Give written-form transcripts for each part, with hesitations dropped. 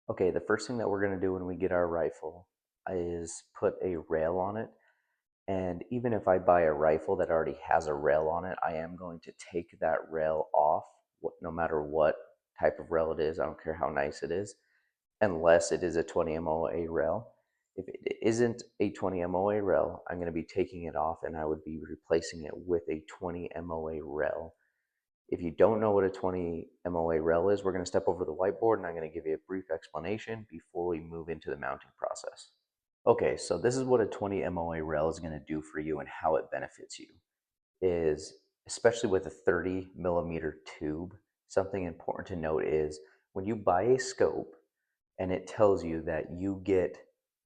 Okay, the first thing that we're going to do when we get our rifle is put a rail on it. And even if I buy a rifle that already has a rail on it, I am going to take that rail off, no matter what type of rail it is. I don't care how nice it is, unless it is a 20 MOA rail. If it isn't a 20 MOA rail, I'm going to be taking it off and I would be replacing it with a 20 MOA rail. If you don't know what a 20 MOA rail is, we're going to step over the whiteboard and I'm going to give you a brief explanation before we move into the mounting process. Okay, so this is what a 20 MOA rail is going to do for you and how it benefits you. Is especially with a 30 millimeter tube, something important to note is when you buy a scope and it tells you that you get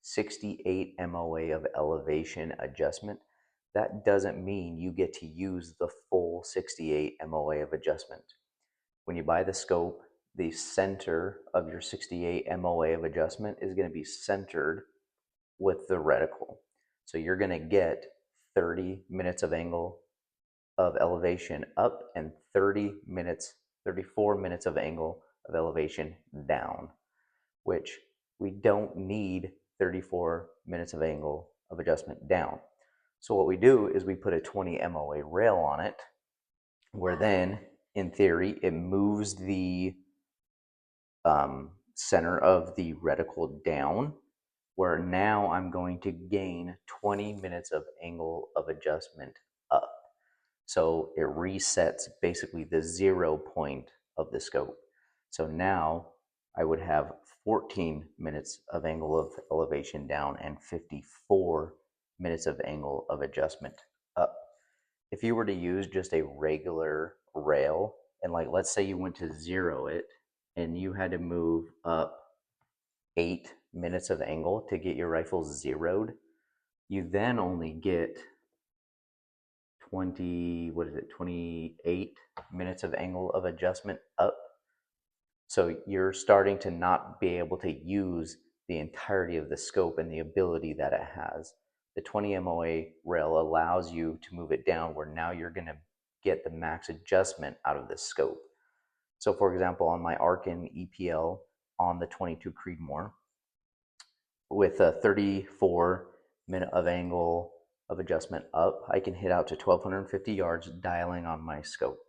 68 MOA of elevation adjustment, that doesn't mean you get to use the full 68 MOA of adjustment. When you buy the scope, the center of your 68 MOA of adjustment is going to be centered with the reticle. So you're going to get 30 minutes of angle of elevation up and 34 minutes of angle of elevation down, which we don't need 34 minutes of angle of adjustment down. So what we do is we put a 20 MOA rail on it, where then, in theory, it moves the center of the reticle down, where now I'm going to gain 20 minutes of angle of adjustment up. So it resets basically the 0 point of the scope. So now I would have 14 minutes of angle of elevation down and 54 minutes of angle of adjustment up. If you were to use just a regular rail, and like let's say you went to zero it and you had to move up 8 minutes of angle to get your rifle zeroed, you then only get 28 minutes of angle of adjustment up. So you're starting to not be able to use the entirety of the scope and the ability that it has. The 20 MOA rail allows you to move it down where now you're going to get the max adjustment out of the scope. So for example, on my Arkin EPL on the 22 Creedmoor, with a 34 minute of angle of adjustment up, I can hit out to 1250 yards dialing on my scope.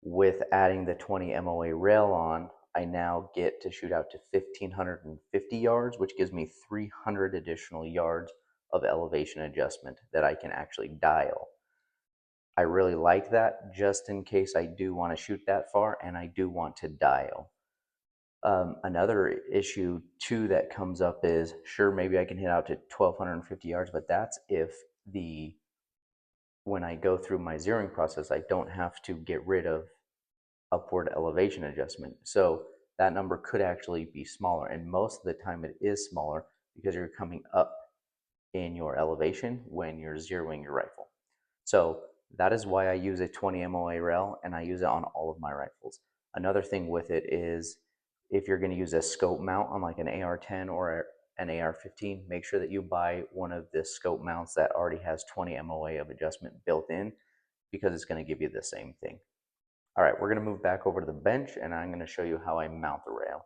With adding the 20 MOA rail on, I now get to shoot out to 1550 yards, which gives me 300 additional yards of elevation adjustment that I can actually dial. I really like that just in case I do want to shoot that far and I do want to dial. Another issue too that comes up is, sure, maybe I can hit out to 1250 yards, but that's if when I go through my zeroing process, I don't have to get rid of upward elevation adjustment. So that number could actually be smaller, and most of the time it is smaller because you're coming up in your elevation when you're zeroing your rifle. So that is why I use a 20 MOA rail, and I use it on all of my rifles. Another thing with it is if you're going to use a scope mount on like an AR-10 or an AR-15, make sure that you buy one of the scope mounts that already has 20 MOA of adjustment built in, because it's going to give you the same thing. All right, we're going to move back over to the bench and I'm going to show you how I mount the rail.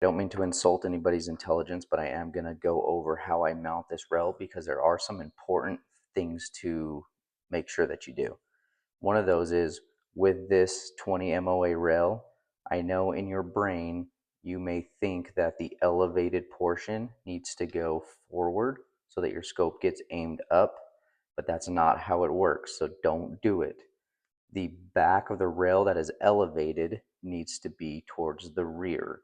I don't mean to insult anybody's intelligence, but I am going to go over how I mount this rail because there are some important things to make sure that you do. One of those is with this 20 MOA rail, I know in your brain you may think that the elevated portion needs to go forward so that your scope gets aimed up, but that's not how it works, so don't do it. The back of the rail that is elevated needs to be towards the rear.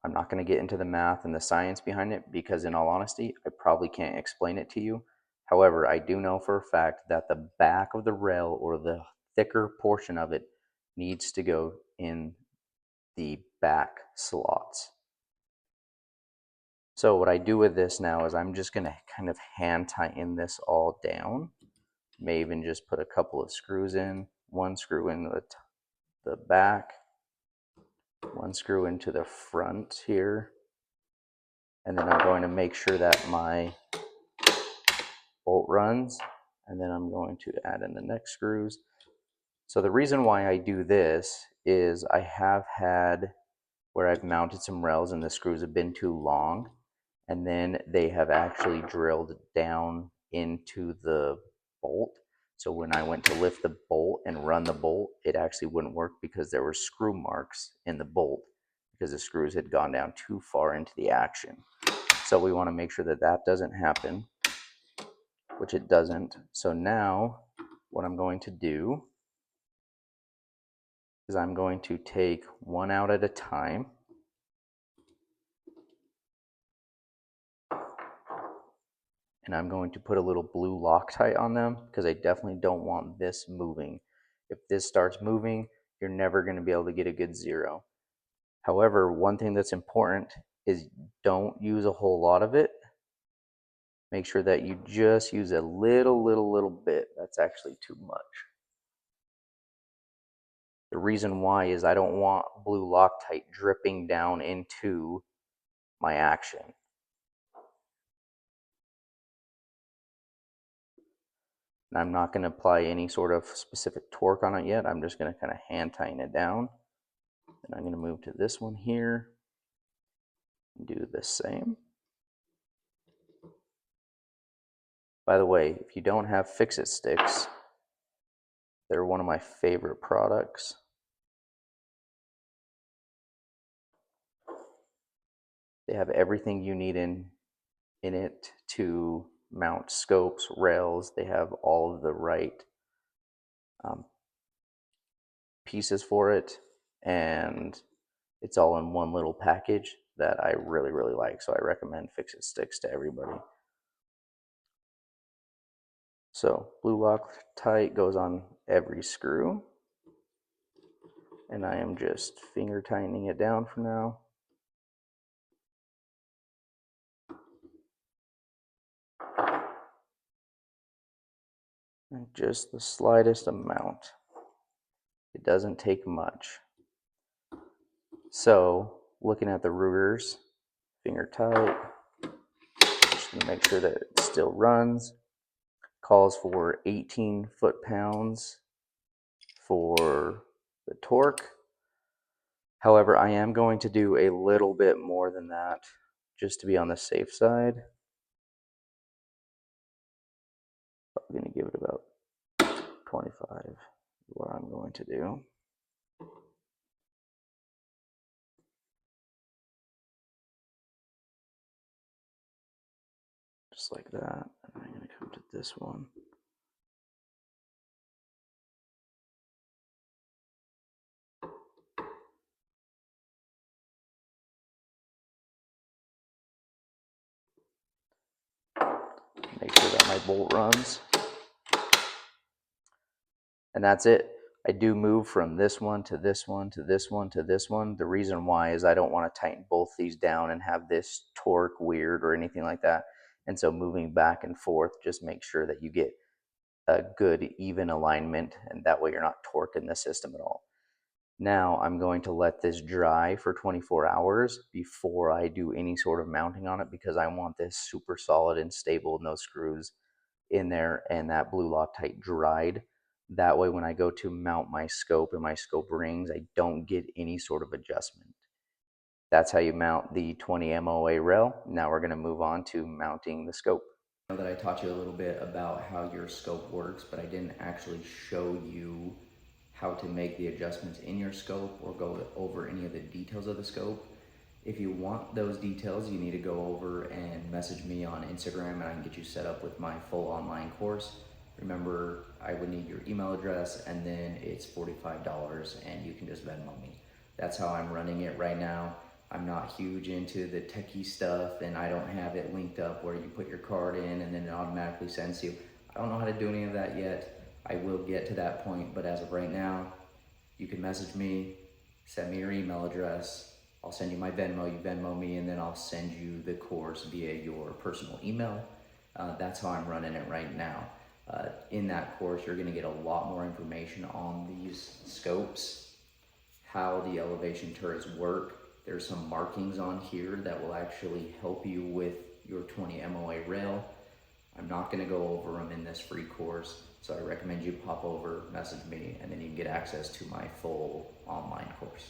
I'm not going to get into the math and the science behind it because, in all honesty, I probably can't explain it to you. However, I do know for a fact that the back of the rail, or the thicker portion of it, needs to go in the back slots. So what I do with this now is I'm just going to kind of hand tighten this all down. May even just put a couple of screws in, one screw in the back, one screw into the front here, and then I'm going to make sure that my bolt runs, and then I'm going to add in the next screws. So the reason why I do this is I have had where I've mounted some rails and the screws have been too long, and then they have actually drilled down into the bolt. So when I went to lift the bolt and run the bolt, it actually wouldn't work because there were screw marks in the bolt because the screws had gone down too far into the action. So we want to make sure that that doesn't happen, which it doesn't. So now what I'm going to do is I'm going to take one out at a time. And I'm going to put a little blue Loctite on them because I definitely don't want this moving. If this starts moving, you're never going to be able to get a good zero. However, one thing that's important is don't use a whole lot of it. Make sure that you just use a little bit. That's actually too much. The reason why is I don't want blue Loctite dripping down into my action. And I'm not going to apply any sort of specific torque on it yet. I'm just going to kind of hand tighten it down. And I'm going to move to this one here and do the same. By the way, if you don't have fix-it sticks, they're one of my favorite products. They have everything you need in it to mount scopes, rails. They have all of the right pieces for it, and it's all in one little package that I really like. So I recommend fix-it sticks to everybody. So blue Loctite goes on every screw, and I am just finger tightening it down for now. And just the slightest amount. It doesn't take much. So looking at the rotors, finger tight, just gonna make sure that it still runs. Calls for 18 foot-pounds for the torque. However, I am going to do a little bit more than that just to be on the safe side. I'm going to give it about 25 is what I'm going to do. Just like that. And I'm going to come to this one. Make sure that my bolt runs. And that's it. I do move from this one to this one to this one to this one. The reason why is I don't want to tighten both these down and have this torque weird or anything like that. And so moving back and forth, just make sure that you get a good even alignment, and that way you're not torquing the system at all. Now I'm going to let this dry for 24 hours before I do any sort of mounting on it, because I want this super solid and stable, no screws in there, and that blue Loctite dried. That way when I go to mount my scope and my scope rings, I don't get any sort of adjustment. That's how you mount the 20 MOA rail. Now we're going to move on to mounting the scope. I know that I taught you a little bit about how your scope works, but I didn't actually show you how to make the adjustments in your scope or go over any of the details of the scope. If you want those details, you need to go over and message me on Instagram, and I can get you set up with my full online course. Remember, I would need your email address, and then it's $45 and you can just Venmo me. That's how I'm running it right now. I'm not huge into the techie stuff, and I don't have it linked up where you put your card in and then it automatically sends you. I don't know how to do any of that yet. I will get to that point, but as of right now, you can message me, send me your email address. I'll send you my Venmo, you Venmo me, and then I'll send you the course via your personal email. That's how I'm running it right now. In that course, you're gonna get a lot more information on these scopes, how the elevation turrets work. There's some markings on here that will actually help you with your 20 MOA rail. I'm not gonna go over them in this free course, so I recommend you pop over, message me, and then you can get access to my full online course.